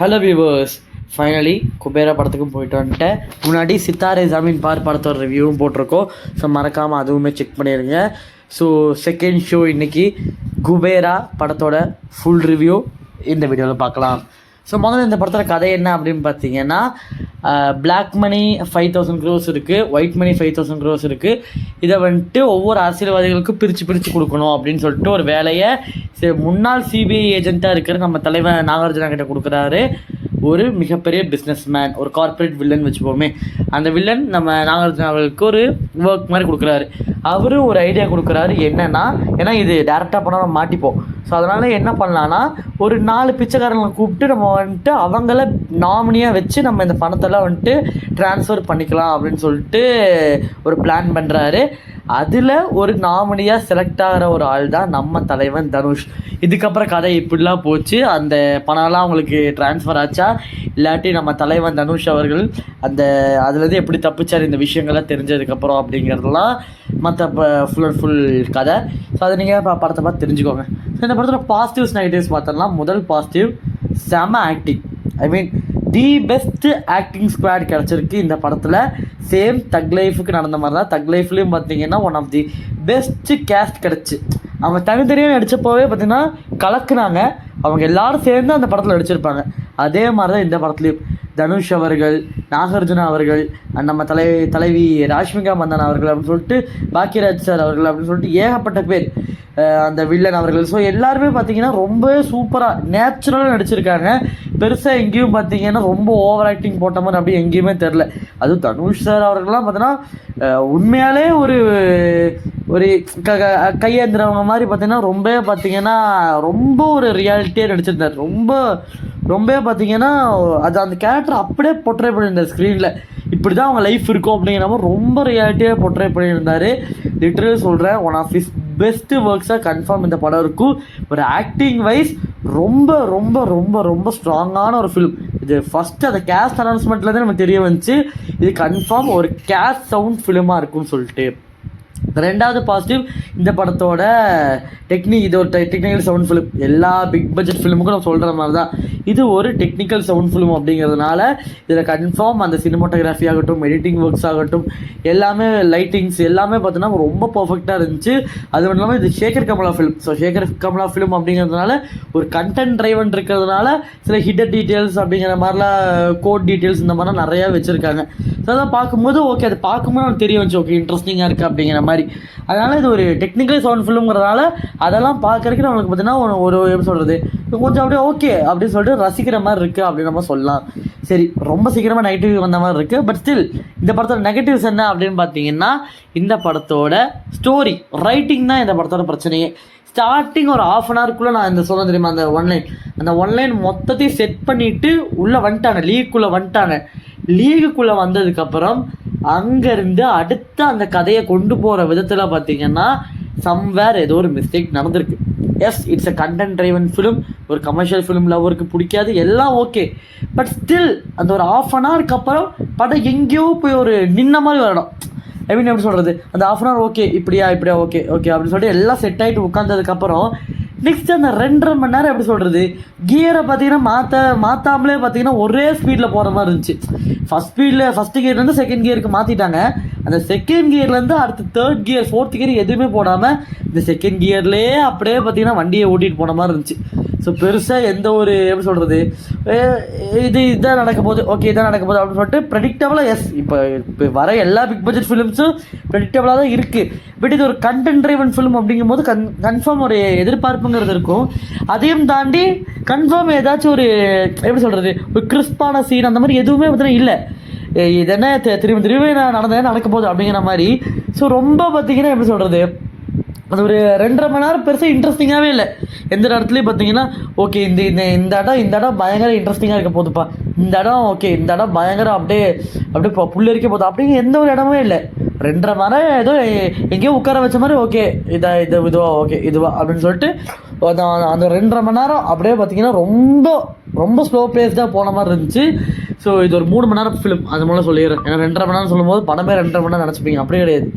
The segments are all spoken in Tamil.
ஹலோ வியூவர்ஸ், ஃபைனலி குபேரா படத்துக்கும் போயிட்டு வந்துட்டேன். முன்னாடி சித்தாரே ஜமீன் பார் படத்தோட ரிவ்யூவும் போட்டிருக்கோம். ஸோ மறக்காமல் அதுவுமே செக் பண்ணிடுங்க. ஸோ செகண்ட் ஷோ இன்றைக்கி குபேரா படத்தோட ஃபுல் ரிவ்யூ இந்த வீடியோவில் பார்க்கலாம். ஸோ முதல்ல இந்த படத்தோட கதை என்ன அப்படின்னு பார்த்தீங்கன்னா, பிளாக் மணி 5000 crores இருக்குது, ஒயிட் மணி 5000 crores இருக்குது. இதை வந்துட்டு ஒவ்வொரு அரசியல்வாதிகளுக்கும் பிரித்து கொடுக்கணும் அப்படின்னு சொல்லிட்டு ஒரு வேலையை முன்னாள் சிபிஐ ஏஜென்ட்டாக இருக்கிற நம்ம தலைவர் நாகார்ஜுனா கிட்ட கொடுக்குறாரு. ஒரு மிகப்பெரிய பிஸ்னஸ் மேன், ஒரு கார்ப்பரேட் வில்லன் வச்சுப்போமே. அந்த வில்லன் நம்ம நாகார்ஜுனா அவர்களுக்கு ஒரு ஒர்க் மாதிரி கொடுக்குறாரு. அவரும் ஒரு ஐடியா கொடுக்குறாரு. என்னென்னா, ஏன்னா இது டேரெக்டாக பண்ணால் நம்ம மாட்டிப்போம். ஸோ அதனால் என்ன பண்ணலான்னா, ஒரு 4 பிச்சைக்காரங்களை கூப்பிட்டு நம்ம வந்துட்டு அவங்கள நாமினியாக வச்சு நம்ம இந்த பணத்தெல்லாம் வந்துட்டு ட்ரான்ஸ்ஃபர் பண்ணிக்கலாம் அப்படின்னு சொல்லிட்டு ஒரு பிளான் பண்ணுறாரு. அதில் ஒரு நாமினியாக செலக்ட் ஆகிற ஒரு ஆள் தான் நம்ம தலைவன் தனுஷ். இதுக்கப்புறம் கதை இப்படிலாம் போச்சு. அந்த பணம்லாம் அவங்களுக்கு ட்ரான்ஸ்ஃபர் ஆச்சா, இல்லாட்டி நம்ம தலைவன் தனுஷ் அவர்கள் அதுலேருந்து எப்படி தப்பிச்சார் இந்த விஷயங்கள்லாம் தெரிஞ்சதுக்கப்புறம் அப்படிங்கிறதுலாம் மற்ற ஃபுல் கதை. ஸோ அதை நீங்கள் படத்தை பார்த்து தெரிஞ்சுக்கோங்க. ஸோ இந்த படத்தோட பாசிட்டிவ்ஸ் நெகட்டிவ்ஸ் பார்த்தோம்னா, முதல் பாசிட்டிவ் செம acting. I mean the best acting squad கிடச்சிருக்கு இந்த படத்தில். சேம் தக் லைஃபுக்கு நடந்த மாதிரி தான் தக் லைஃப்லேயும் பார்த்தீங்கன்னா one of the best cast கிடச்சி. அவங்க தனித்தனியாக நடித்தப்போவே பார்த்திங்கன்னா கலக்குனாங்க. அவங்க எல்லோரும் சேர்ந்து அந்த படத்தில் நடிச்சிருப்பாங்க. அதே மாதிரி தான் இந்த படத்துலையும் தனுஷ் அவர்கள், நாகார்ஜுனா அவர்கள், நம்ம தலைவி ராஷ்மிகா மந்தனா அவர்கள் அப்படின்னு சொல்லிட்டு, பாக்கியராஜ் சார் அவர்கள் அப்படின்னு சொல்லிட்டு ஏகப்பட்ட பேர், அந்த வில்லன் அவர்கள். ஸோ எல்லாருமே பார்த்திங்கன்னா ரொம்ப சூப்பராக நேச்சுரலாக நடிச்சிருக்காங்க. பெருசாக எங்கேயும் பார்த்திங்கன்னா ரொம்ப ஓவர் ஆக்டிங் போட்ட மாதிரி அப்படி எங்கேயுமே தெரில. அதுவும் தனுஷ் சார் அவர்கள்லாம் பார்த்தீங்கன்னா உண்மையாலே ஒரு கையேந்திரவங்க மாதிரி பார்த்திங்கன்னா ரொம்ப ஒரு ரியாலிட்டியாக நடிச்சிருந்தார். ரொம்ப பார்த்திங்கன்னா அந்த கேரக்டர் அப்படியே போர்ட்ரே பண்ணியிருந்தார் ஸ்க்ரீனில். இப்படி தான் அவங்க லைஃப் இருக்கும் அப்படிங்கிற மாதிரி ரொம்ப ரியாலிட்டியாக போர்ட்ரே பண்ணியிருந்தார். லிட்டரலி சொல்கிறேன், ஒன் ஆஃப் ஹிஸ் பெஸ்ட்டு ஒர்க்ஸாக கன்ஃபார்ம் இந்த படம் இருக்கும். ஒரு ஆக்டிங் வைஸ் ரொம்ப ரொம்ப ரொம்ப ரொம்ப ஸ்ட்ராங்கான ஒரு ஃபிலிம் இது. ஃபஸ்ட்டு அந்த கேஸ்ட் அனௌன்ஸ்மெண்ட்லேருந்து நமக்கு தெரிய வந்துச்சு இது கன்ஃபார்ம் ஒரு கேஸ்ட் சவுண்ட் ஃபிலிமாக இருக்கும்னு சொல்லிட்டு. ரெண்டாவது பாசிட்டிவ், இந்த படத்தோட இது ஒரு டெக்னிக்கல் சவுண்ட் ஃபிலிம். எல்லா பிக் பட்ஜெட் ஃபிலிமுக்கும் நம்ம சொல்கிற மாதிரி தான் இது ஒரு டெக்னிக்கல் சவுண்ட் ஃபிலிம் அப்படிங்கிறதுனால இதில் கன்ஃபார்ம் அந்த சினிமாட்டோகிராஃபி ஆகட்டும், எடிட்டிங் ஒர்க்ஸ் ஆகட்டும், எல்லாமே லைட்டிங்ஸ் எல்லாமே பார்த்தோன்னா ரொம்ப பர்ஃபெக்டாக இருந்துச்சு. அது மட்டும் இல்லாமல் இது Sekhar Kammula film. So Sekhar Kammula film அப்படிங்கிறதுனால ஒரு கண்டென்ட் ட்ரைவன் இருக்கிறதுனால சில ஹிடர் டீட்டெயில்ஸ் அப்படிங்கிற மாதிரிலாம் கோட் டீட்டெயில்ஸ் இந்த மாதிரிலாம் நிறையா வச்சுருக்காங்க. ஸோ அதெல்லாம் பார்க்கும்போது ஓகே, அது பார்க்கும்போது நமக்கு தெரிய வந்துச்சு ஓகே இன்ட்ரெஸ்டிங்காக இருக்குது அப்படிங்கிற மாதிரி. அதனால் இது ஒரு டெக்னிக்கல் சவுண்ட் ஃபிலிம்ங்கிறதுனால அதெல்லாம் பார்க்குறதுக்கு நம்மளுக்கு பார்த்தீங்கன்னா ஒரு எப்படி சொல்கிறது, கொஞ்சம் அப்படியே ஓகே அப்படின்னு சொல்லிட்டு ரசிக்கிற மாதிரி இருக்குது அப்படின்னு நம்ம சொல்லலாம். சரி, ரொம்ப சீக்கிரமாக நெகட்டிவ் வந்த மாதிரி இருக்குது. பட் ஸ்டில் இந்த படத்தோட நெகட்டிவ்ஸ் என்ன அப்படின்னு பார்த்தீங்கன்னா, இந்த படத்தோட ஸ்டோரி ரைட்டிங் தான் இந்த படத்தோட பிரச்சனையே. ஸ்டார்டிங் ஒரு ½ an hourக்குள்ளே நான் இந்த சொல்ல தெரியுமா, அந்த ஒன்லைன் மொத்தத்தையும் செட் பண்ணிவிட்டு உள்ளே வந்துட்டாங்க, லீகுக்குள்ளே வந்ததுக்கப்புறம் அங்கேருந்து அடுத்த அந்த கதையை கொண்டு போகிற விதத்தில் பார்த்திங்கன்னா சம்வேர் ஏதோ ஒரு மிஸ்டேக் நடந்திருக்கு. Yes, it's a content driven film. ஒரு கமர்ஷியல் ஃபிலிம் லவருக்கு பிடிக்காது, எல்லாம் ஓகே. பட் ஸ்டில் அந்த ஒரு ½ an hourக்கு அப்புறம் படம் எங்கேயோ போய் ஒரு நின்ன மாதிரி வரணும். ஐ மீன் எப்படி சொல்கிறது, அந்த ½ an hour ஓகே இப்படியா ஓகே அப்படின்னு சொல்லிட்டு எல்லாம் செட் ஆகிட்டு உட்காந்ததுக்கப்புறம் நெக்ஸ்ட் அந்த 2.5 மணி நேரம் எப்படி சொல்கிறது, கியரை பார்த்தீங்கன்னா மாற்றாமலே பார்த்தீங்கன்னா ஒரே ஸ்பீடில் போகிற மாதிரி இருந்துச்சு. ஃபஸ்ட்டு கியர்லேருந்து செகண்ட் கியருக்கு மாற்றிட்டாங்க. அந்த செகண்ட் கியர்லேருந்து அடுத்து 3rd கியர் 4th கியர் எதுவுமே போடாமல் இந்த செகண்ட் கியர்லேயே அப்படியே பார்த்தீங்கன்னா வண்டியை ஓட்டிகிட்டு போன மாதிரி இருந்துச்சு. ஸோ பெருசாக எந்த ஒரு எப்படி சொல்கிறது, இதான் நடக்க போகுது அப்படின்னு சொல்லிட்டு ப்ரெடிக்டபுளாக. எஸ், இப்போ வர எல்லா பிக் பட்ஜெட் ஃபிலிம்ஸும் ப்ரெடிக்டபுளாக தான் இருக்குது. பட் இது ஒரு கண்டென்ட் ட்ரைவன் ஃபிலிம் அப்படிங்கும்போது கன்ஃபார்ம் ஒரு எதிர்பார்ப்புங்கிறது இருக்கும். அதையும் தாண்டி கன்ஃபார்ம் ஏதாச்சும் ஒரு எப்படி சொல்கிறது, ஒரு கிறிஸ்பான சீன் அந்த மாதிரி எதுவுமே பார்த்தீங்கன்னா இல்லை. இதென்ன திரும்பி நடக்க போகுது அப்படிங்கிற மாதிரி. ஸோ ரொம்ப பார்த்தீங்கன்னா எப்படி சொல்கிறது, அது ஒரு 2.5 மணி நேரம் பெருசாக இன்ட்ரெஸ்டிங்காகவே இல்லை. எந்த இடத்துலையும் பார்த்தீங்கன்னா ஓகே இந்த இடம் பயங்கர இன்ட்ரெஸ்டிங்காக இருக்க போகுதுப்பா, இந்த இடம் ஓகே, இந்த இடம் பயங்கரம் அப்படியே புல்லரிக்க போகுது அப்படிங்கிற எந்த ஒரு இடமே இல்லை. 2.5 மணி நேரம் ஏதோ எங்கேயோ உட்கார வச்ச மாதிரி ஓகே இதுவா அப்படின்னு சொல்லிட்டு அந்த 2.5 மணி நேரம் அப்படியே பார்த்தீங்கன்னா ரொம்ப ஸ்லோ பேஸ்டாக போன மாதிரி இருந்துச்சு. ஸோ இது ஒரு 3 மணி நேரம் ஃபிலிம் அது மூலம் சொல்லிடுறேன். ஏன்னா 2.5 மணி நேரம் சொல்லும்போது படமே 2.5 மணி நேரம் நினச்சிப்பீங்க, அப்படியே கிடையாது.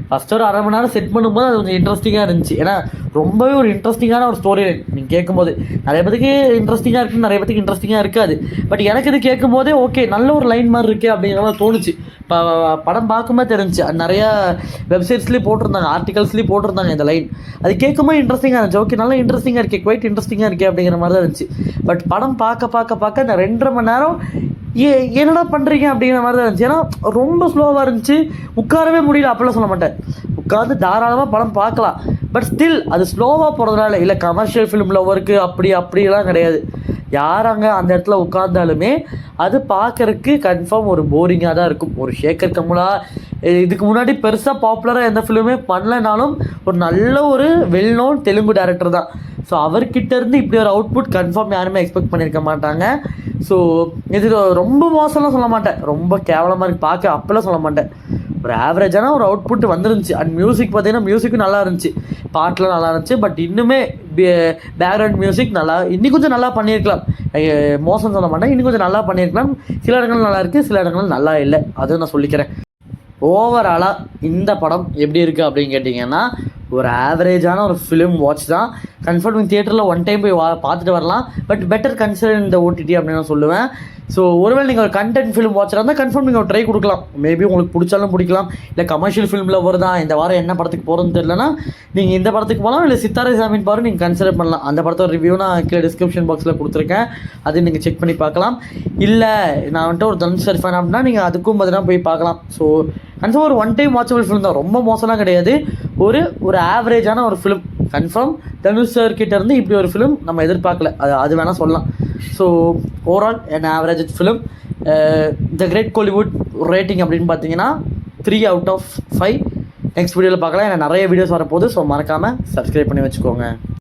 ஃபஸ்ட்டு ஒரு ½ மணி நேரம் செட் பண்ணும்போது அது கொஞ்சம் இன்ட்ரெஸ்டிங்காக இருந்துச்சு. ஏன்னா ரொம்பவே ஒரு இன்ட்ரெஸ்டிங்கான ஒரு ஸ்டோரி லைன். நீங்கள் கேட்கும்போது. நிறைய பேத்துக்கு இன்ட்ரெஸ்டிங்காக இருக்குது, நிறைய பேத்துக்கு இன்ட்ரெஸ்டிங்காக இருக்காது. பட் எனக்கு இது கேட்கும்போதே ஓகே நல்ல ஒரு லைன் மாதிரி இருக்கே அப்படிங்கிற மாதிரி தோணுச்சு. இப்போ படம் பார்க்கும்போது தெரிஞ்சிச்சு. நிறையா வெப்சைட்ஸ்லேயும் போட்டிருந்தாங்க, ஆர்டிகல்ஸ்லேயும் போட்டிருந்தாங்க இந்த லைன். அது கேட்கும்போது இன்ட்ரெஸ்டிங்காக இருந்துச்சு. ஓகே நல்லா இன்ட்ரெஸ்டிங்காக இருக்கே, குவைட் இன்ட்ரெஸ்டிங்காக இருக்கே அப்படிங்கிற மாதிரி தான் இருந்துச்சு. பட் படம் பார்க்க இந்த 2.5 மணி நேரம் என்னடா பண்ணுறீங்க அப்படிங்கிற மாதிரி தான் இருந்துச்சு. ஏன்னா ரொம்ப ஸ்லோவாக இருந்துச்சு, உட்காரவே முடியல. அப்படிலாம் சொல்ல மாட்டேன், உட்காந்து தாராளமாக படம் பார்க்கலாம். பட் ஸ்டில் அது ஸ்லோவாக போகிறதுனால இல்லை கமர்ஷியல் ஃபிலிம் லவருக்கு அப்படிலாம் கிடையாது. யார் அங்கே அந்த இடத்துல உட்கார்ந்தாலுமே அது பார்க்குறக்கு கன்ஃபார்ம் ஒரு போரிங்காக தான் இருக்கும். ஒரு ஷேகர் கமுலா இதுக்கு முன்னாடி பெருசாக பாப்புலராக எந்த ஃபிலிமே பண்ணலைனாலும் ஒரு நல்ல ஒரு வெல் நோன் தெலுங்கு டேரக்டர் தான். ஸோ அவர்கிட்டேருந்து இப்படி ஒரு அவுட்புட் கன்ஃபார்ம் யாருமே எக்ஸ்பெக்ட் பண்ணியிருக்க மாட்டாங்க. ஸோ இது ரொம்ப மோசம்லாம் சொல்ல மாட்டேன், ரொம்ப கேவலமாக இருக்குது பார்க்க அப்போல்லாம் சொல்ல மாட்டேன். ஒரு ஆவரேஜான ஒரு அவுட்புட் வந்துருந்துச்சு. அண்ட் மியூசிக் பார்த்தீங்கன்னா மியூசிக்கும் நல்லா இருந்துச்சு, பாட்டெலாம் நல்லா இருந்துச்சு. பட் இன்னுமே பேக்ரவுண்ட் மியூசிக் நல்லா இன்னும் கொஞ்சம் நல்லா பண்ணியிருக்கலாம். மோசம் சொல்ல மாட்டேன், இன்னும் கொஞ்சம் நல்லா பண்ணியிருக்கலாம். சில இடங்கள் நல்லா இருக்குது, சில இடங்கள் நல்லா இல்லை, அதுவும் நான் சொல்லிக்கிறேன். ஓவராலாக இந்த படம் எப்படி இருக்குது அப்படின்னு கேட்டிங்கன்னா ஒரு ஆவரேஜான ஒரு ஃபிலிம் வாட்ச் தான். கன்ஃபார்ம் தியேட்டரில் ஒன் டைம் போய் பார்த்துட்டு வரலாம். பட் பெட்டர் கன்சிடர் இந்த ஓடிடி அப்படின்னு நான் சொல்லுவேன். ஸோ ஒருவேளை நீங்கள் ஒரு கண்டென்ட் ஃபிலிம் வாட்சராக இருந்தால் கன்ஃபார்ம் நீங்கள் ஒரு ட்ரை கொடுக்கலாம். மேபி உங்களுக்கு பிடிச்சாலும் பிடிக்கலாம். இல்லை கமர்ஷியல் ஃபிலிமில் வருதான் இந்த வாரம் என்ன படத்துக்கு போகிறதுன்னு தெரியலனா நீங்கள் இந்த படத்துக்கு போகலாம். இல்லை சித்தாரை ஜாமீன் பாரு நீங்கள் கன்சிடர் பண்ணலாம். அந்த படத்தோட ரிவ்யூ நான் கீழே டிஸ்கிரிப்ஷன் பாக்ஸில் கொடுத்துருக்கேன், அது நீங்கள் செக் பண்ணி பார்க்கலாம். இல்லை நான் வந்துட்டு ஒரு தனுஷ் ஃபேன் அப்படின்னா நீங்கள் அதுக்கும் பார்த்தீங்கன்னா போய் பார்க்கலாம். ஸோ கன்ஃபார்ம் ஒரு ஒன் டைம் வாட்சபிள் ஃபிலிம் தான், ரொம்ப மோசம்லாம் கிடையாது. ஒரு ஆவரேஜான ஒரு ஃபிலிம். கன்ஃபார்ம் தனுஷ் சார் கிட்ட இருந்து இப்படி ஒரு ஃபிலிம் நம்ம எதிர்பார்க்கல, அது வேணால் சொல்லலாம். So overall an average film. The great Kollywood rating அப்படின்னு பார்த்தீங்கன்னா 3/5. நெக்ஸ்ட் வீடியோவில் பார்க்கலாம். எனக்கு நிறைய வீடியோஸ் வரப்போகுது. ஸோ மறக்காமல் சப்ஸ்கிரைப் பண்ணி வச்சுக்கோங்க.